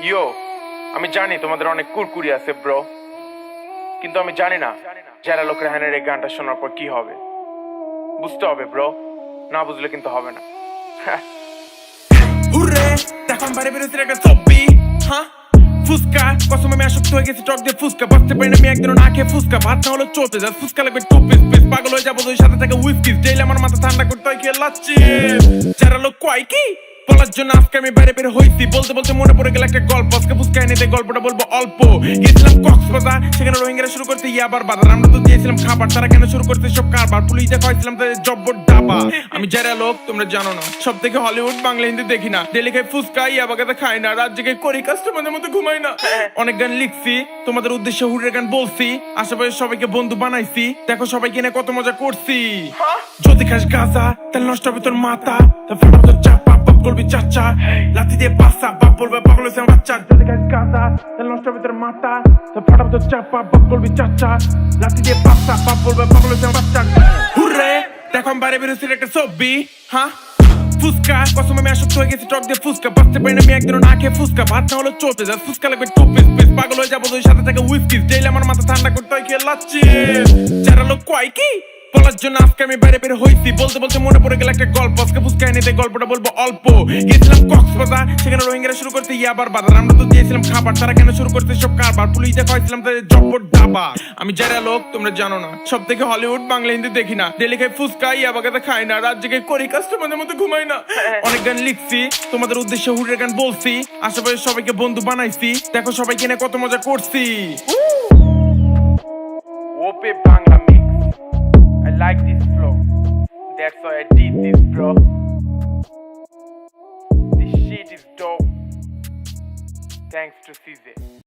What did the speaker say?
ইয়ো, আমি জানি তোমাদের অনেক কুরকুরি আছে ব্রো, কিন্তু আমি জানি না যারা লোক রেহানের এই গানটা শোনার পর কি হবে। বুঝতে হবে ব্রো, না বুঝলে কিন্তু হবে না। হুররে এখন বাইরে বেরোচ্ছে একটা ছবি, হ্যাঁ ফুসকা কসম আমি আসক্ত হয়ে গেছি টক দিয়ে ফুসকা বাঁচতে পারি না আমি একদিনও না খেয়ে ফুসকা ভাত না হলো চলতে যা ফুসকা লাগবে টু পিস পিস পাগল হয়ে যাবো ওই সাথে থেকে হুইস্কি ডেইলি আমার মাথা ঠান্ডা করতে হয় খেয়ে লাচ্ছি যারা লোক কয় কি বলার জন্য আজকে আমি বাইরে বের হইছি বলতে বলতে মনে পড়ে গেল একটা গল্প আজকে ফুসকা এনে দেয় গল্পটা বলবো অল্প গেছিলাম কক্সবাজার সেখানে রোহিঙ্গারা শুরু করতে ইয়াবার বাজার আমরা তো দিয়েছিলাম খাবার তারা কেন শুরু করতে সব কারবার পুলিশ দেখাইছিলাম তাদের জব্বর ডাবা আমি যারা লোক তোমরা জানো না সব থেকে হলিউড বাংলা হিন্দি দেখি না ডেলি খাই ফুসকা ইয়াবাগাতে খাই না রাত জেগে করি কাস্টমারদের মতো ঘুমাই না অনেক গান লিখছি তোমাদের উদ্দেশ্যে হুরের গান বলছি আশেপাশে সবাইকে বন্ধু বানাইছি দেখো সবাইকে নিয়ে কত মজা করছি যদি খাস গাঁজা তাহলে নষ্ট হবে তোর মাথা ফাটাবো তোর চাপা বাপ করবি চাচা লাথি দিয়ে পাসা বাপ বলবে পাগল হয়েছে আমার বাচ্চা যদি খাস গাঁজা তাহলে নষ্ট হবে তোর মাথা ফাটাবো তোর চাপা বাপ করবি চাচা লাথি দিয়ে পাসা বাপ বলবে পাগল হয়েছে আমার বাচ্চা হুররে দেখো আমি বাইরে বেরোচ্ছি একটা ছবি, হ্যাঁ ফুসকা কসম আমি আসক্ত হয়ে গেছি টক দিয়ে ফুসকা বাঁচতে পারি না আমি একদিনও না খেয়ে ফুসকা ভাত না হলো চলতে যা ফুসকা লাগবে টু পিস পিস পাগল হয়ে যাবো ওই সাথে থেকে হুইস্কি ডেইলি আমার মাথা ঠান্ডা করতে হয় খেয়ে লাচ্ছি যারা লোক কয় কি বলার জন্য আজকে আমি বাইরে বের হইছি বলতে বলতে মনে পড়ে গেল একটা গল্প আজকে ফুসকা এনে দেয় গল্পটা বলবো অল্প গেছিলাম কক্সবাজার সেখানে রোহিঙ্গারা শুরু করতে ইয়াবার বাজার আমরা তো দিয়েছিলাম খাবার তারা কেন শুরু করতে সব কারবার পুলিশ দেখাইছিলাম তাদের জব্বর ডাবা আমি যারা লোক তোমরা জানো না সব থেকে হলিউড বাংলা হিন্দি দেখি না ডেলি খাই ফুসকা ইয়াবাগাতে খাই না রাত জেগে করি কাস্টমারদের মতো ঘুমাই না অনেক গান লিখছি তোমাদের উদ্দেশ্যে হুরের গান বলছি আশেপাশে সবাইকে বন্ধু বানাইছি দেখো সবাইকে নিয়ে কত মজা করছি ওপে Bangla mix, I like this flow, that's why I did this bro. This shit is dope. Thanks to CJ.